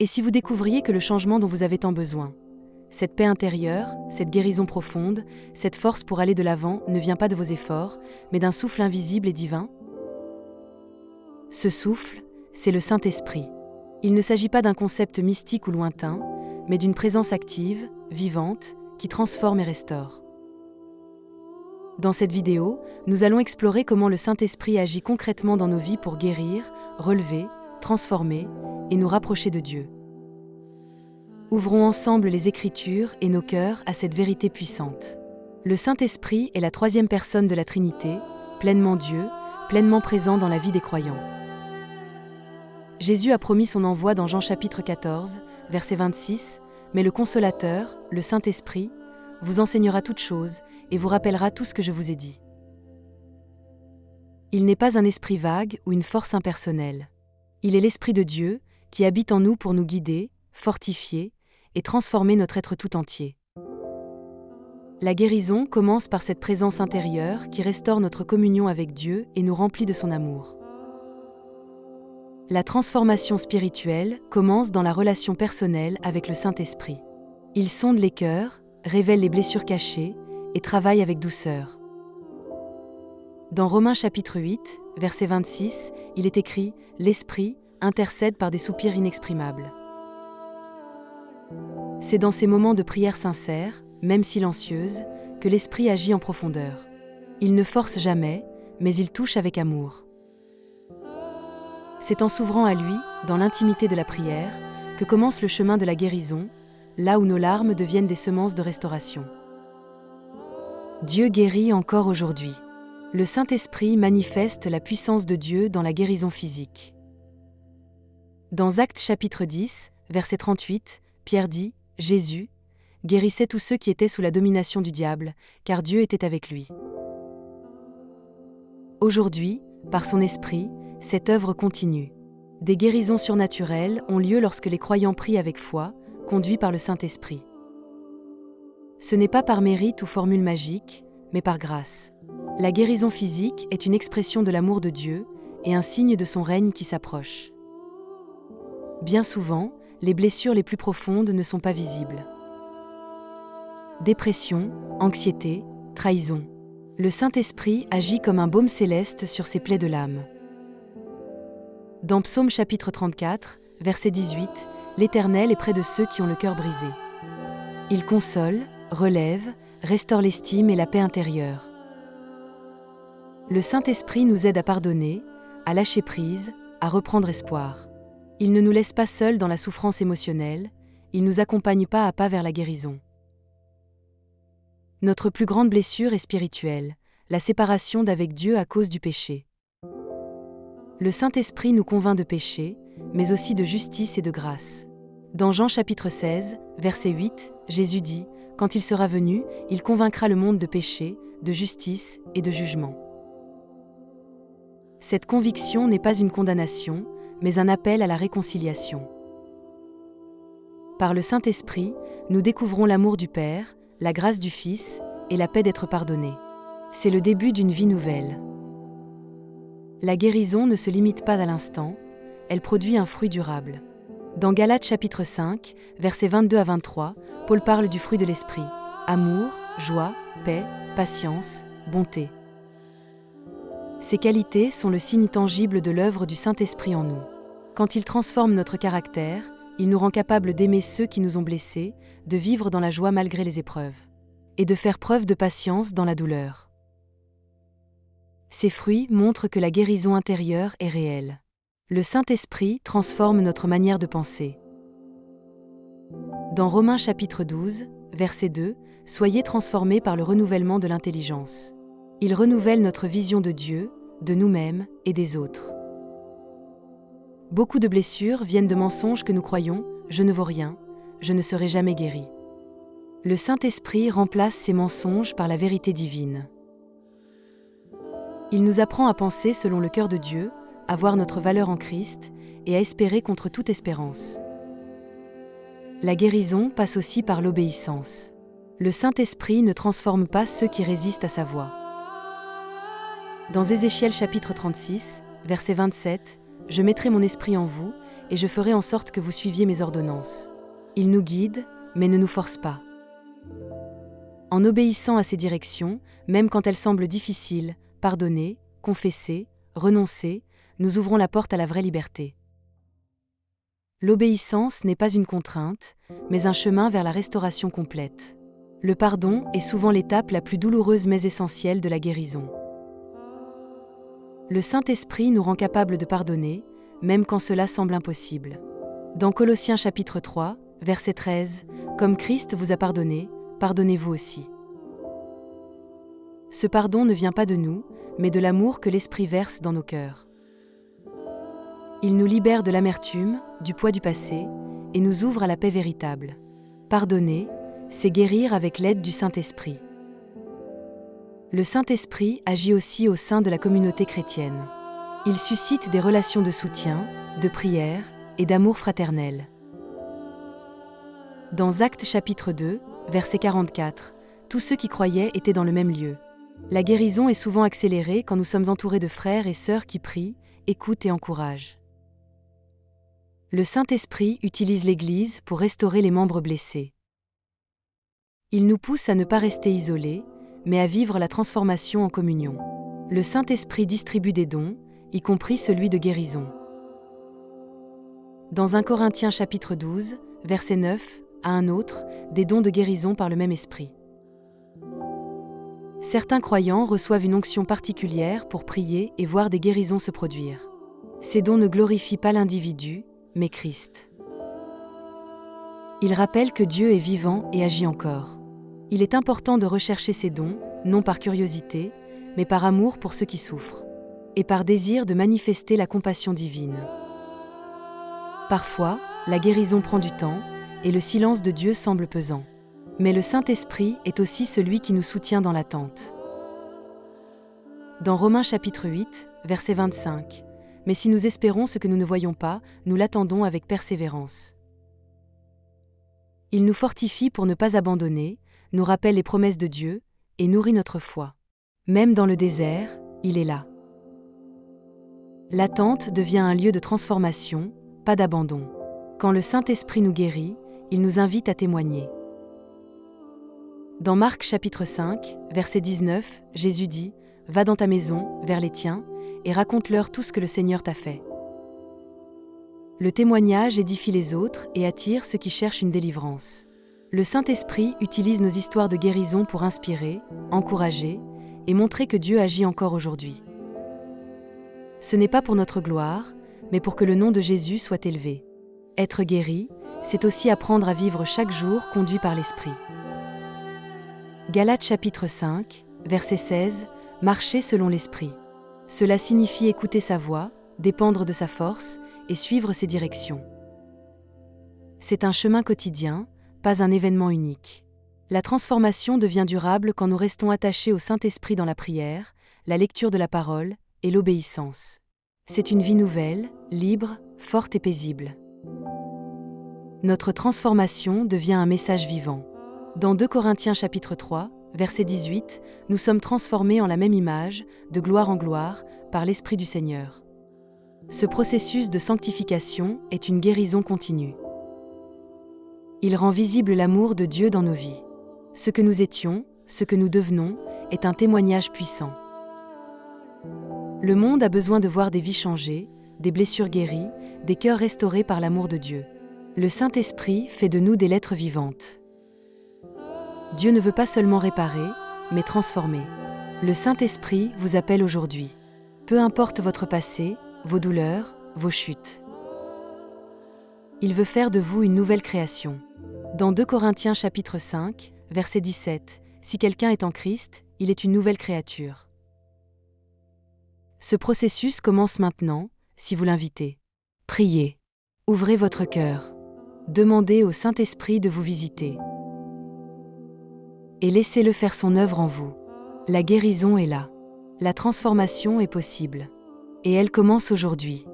Et si vous découvriez que le changement dont vous avez tant besoin, cette paix intérieure, cette guérison profonde, cette force pour aller de l'avant ne vient pas de vos efforts, mais d'un souffle invisible et divin? Ce souffle, c'est le Saint-Esprit. Il ne s'agit pas d'un concept mystique ou lointain, mais d'une présence active, vivante, qui transforme et restaure. Dans cette vidéo, nous allons explorer comment le Saint-Esprit agit concrètement dans nos vies pour guérir, relever, transformer et nous rapprocher de Dieu. Ouvrons ensemble les Écritures et nos cœurs à cette vérité puissante. Le Saint-Esprit est la troisième personne de la Trinité, pleinement Dieu, pleinement présent dans la vie des croyants. Jésus a promis son envoi dans Jean chapitre 14, verset 26, « Mais le Consolateur, le Saint-Esprit, vous enseignera toutes choses et vous rappellera tout ce que je vous ai dit. » Il n'est pas un esprit vague ou une force impersonnelle. Il est l'Esprit de Dieu qui habite en nous pour nous guider, fortifier et transformer notre être tout entier. La guérison commence par cette présence intérieure qui restaure notre communion avec Dieu et nous remplit de son amour. La transformation spirituelle commence dans la relation personnelle avec le Saint-Esprit. Il sonde les cœurs, révèle les blessures cachées et travaille avec douceur. Dans Romains chapitre 8, verset 26, il est écrit « L'Esprit intercède par des soupirs inexprimables ». C'est dans ces moments de prière sincère, même silencieuse, que l'Esprit agit en profondeur. Il ne force jamais, mais il touche avec amour. C'est en s'ouvrant à lui, dans l'intimité de la prière, que commence le chemin de la guérison, là où nos larmes deviennent des semences de restauration. Dieu guérit encore aujourd'hui. Le Saint-Esprit manifeste la puissance de Dieu dans la guérison physique. Dans Actes chapitre 10, verset 38, Pierre dit « Jésus guérissait tous ceux qui étaient sous la domination du diable, car Dieu était avec lui. » Aujourd'hui, par son Esprit, cette œuvre continue. Des guérisons surnaturelles ont lieu lorsque les croyants prient avec foi, conduits par le Saint-Esprit. Ce n'est pas par mérite ou formule magique, mais par grâce. La guérison physique est une expression de l'amour de Dieu et un signe de son règne qui s'approche. Bien souvent, les blessures les plus profondes ne sont pas visibles. Dépression, anxiété, trahison. Le Saint-Esprit agit comme un baume céleste sur ces plaies de l'âme. Dans Psaume chapitre 34, verset 18, l'Éternel est près de ceux qui ont le cœur brisé. Il console, relève, restaure l'estime et la paix intérieure. Le Saint-Esprit nous aide à pardonner, à lâcher prise, à reprendre espoir. Il ne nous laisse pas seuls dans la souffrance émotionnelle, il nous accompagne pas à pas vers la guérison. Notre plus grande blessure est spirituelle, la séparation d'avec Dieu à cause du péché. Le Saint-Esprit nous convainc de péché, mais aussi de justice et de grâce. Dans Jean chapitre 16, verset 8, Jésus dit « Quand il sera venu, il convaincra le monde de péché, de justice et de jugement. » Cette conviction n'est pas une condamnation, mais un appel à la réconciliation. Par le Saint-Esprit, nous découvrons l'amour du Père, la grâce du Fils et la paix d'être pardonnés. C'est le début d'une vie nouvelle. La guérison ne se limite pas à l'instant, elle produit un fruit durable. Dans Galates chapitre 5, versets 22 à 23, Paul parle du fruit de l'esprit, amour, joie, paix, patience, bonté. Ces qualités sont le signe tangible de l'œuvre du Saint-Esprit en nous. Quand il transforme notre caractère, il nous rend capables d'aimer ceux qui nous ont blessés, de vivre dans la joie malgré les épreuves, et de faire preuve de patience dans la douleur. Ces fruits montrent que la guérison intérieure est réelle. Le Saint-Esprit transforme notre manière de penser. Dans Romains chapitre 12, verset 2, « Soyez transformés par le renouvellement de l'intelligence. » Il renouvelle notre vision de Dieu, de nous-mêmes et des autres. Beaucoup de blessures viennent de mensonges que nous croyons « je ne vaux rien, je ne serai jamais guéri ». Le Saint-Esprit remplace ces mensonges par la vérité divine. Il nous apprend à penser selon le cœur de Dieu, à voir notre valeur en Christ et à espérer contre toute espérance. La guérison passe aussi par l'obéissance. Le Saint-Esprit ne transforme pas ceux qui résistent à sa voix. Dans Ézéchiel chapitre 36, verset 27, « Je mettrai mon esprit en vous, et je ferai en sorte que vous suiviez mes ordonnances. Il nous guide, mais ne nous force pas. En obéissant à ses directions, même quand elles semblent difficiles, pardonner, confesser, renoncer, nous ouvrons la porte à la vraie liberté. L'obéissance n'est pas une contrainte, mais un chemin vers la restauration complète. Le pardon est souvent l'étape la plus douloureuse mais essentielle de la guérison. Le Saint-Esprit nous rend capables de pardonner, même quand cela semble impossible. Dans Colossiens chapitre 3, verset 13, « Comme Christ vous a pardonné, pardonnez-vous aussi. » Ce pardon ne vient pas de nous, mais de l'amour que l'Esprit verse dans nos cœurs. Il nous libère de l'amertume, du poids du passé, et nous ouvre à la paix véritable. Pardonner, c'est guérir avec l'aide du Saint-Esprit. Le Saint-Esprit agit aussi au sein de la communauté chrétienne. Il suscite des relations de soutien, de prière et d'amour fraternel. Dans Actes chapitre 2, verset 44, tous ceux qui croyaient étaient dans le même lieu. La guérison est souvent accélérée quand nous sommes entourés de frères et sœurs qui prient, écoutent et encouragent. Le Saint-Esprit utilise l'Église pour restaurer les membres blessés. Il nous pousse à ne pas rester isolés, mais à vivre la transformation en communion. Le Saint-Esprit distribue des dons, y compris celui de guérison. Dans 1 Corinthiens chapitre 12, verset 9, à un autre, des dons de guérison par le même Esprit. Certains croyants reçoivent une onction particulière pour prier et voir des guérisons se produire. Ces dons ne glorifient pas l'individu, mais Christ. Ils rappellent que Dieu est vivant et agit encore. Il est important de rechercher ces dons, non par curiosité, mais par amour pour ceux qui souffrent, et par désir de manifester la compassion divine. Parfois, la guérison prend du temps, et le silence de Dieu semble pesant. Mais le Saint-Esprit est aussi celui qui nous soutient dans l'attente. Dans Romains chapitre 8, verset 25, « Mais si nous espérons ce que nous ne voyons pas, nous l'attendons avec persévérance. » Il nous fortifie pour ne pas abandonner, nous rappelle les promesses de Dieu et nourrit notre foi. Même dans le désert, il est là. L'attente devient un lieu de transformation, pas d'abandon. Quand le Saint-Esprit nous guérit, il nous invite à témoigner. Dans Marc chapitre 5, verset 19, Jésus dit « Va dans ta maison, vers les tiens, et raconte-leur tout ce que le Seigneur t'a fait. » Le témoignage édifie les autres et attire ceux qui cherchent une délivrance. Le Saint-Esprit utilise nos histoires de guérison pour inspirer, encourager et montrer que Dieu agit encore aujourd'hui. Ce n'est pas pour notre gloire, mais pour que le nom de Jésus soit élevé. Être guéri, c'est aussi apprendre à vivre chaque jour conduit par l'Esprit. Galates chapitre 5, verset 16, « Marcher selon l'Esprit. » Cela signifie écouter sa voix, dépendre de sa force et suivre ses directions. C'est un chemin quotidien, pas un événement unique. La transformation devient durable quand nous restons attachés au Saint-Esprit dans la prière, la lecture de la parole et l'obéissance. C'est une vie nouvelle, libre, forte et paisible. Notre transformation devient un message vivant. Dans 2 Corinthiens chapitre 3, verset 18, nous sommes transformés en la même image, de gloire en gloire, par l'Esprit du Seigneur. Ce processus de sanctification est une guérison continue. Il rend visible l'amour de Dieu dans nos vies. Ce que nous étions, ce que nous devenons, est un témoignage puissant. Le monde a besoin de voir des vies changées, des blessures guéries, des cœurs restaurés par l'amour de Dieu. Le Saint-Esprit fait de nous des lettres vivantes. Dieu ne veut pas seulement réparer, mais transformer. Le Saint-Esprit vous appelle aujourd'hui. Peu importe votre passé, vos douleurs, vos chutes. Il veut faire de vous une nouvelle création. Dans 2 Corinthiens chapitre 5, verset 17, « Si quelqu'un est en Christ, il est une nouvelle créature. » Ce processus commence maintenant, si vous l'invitez. Priez. Ouvrez votre cœur. Demandez au Saint-Esprit de vous visiter. Et laissez-le faire son œuvre en vous. La guérison est là. La transformation est possible. Et elle commence aujourd'hui.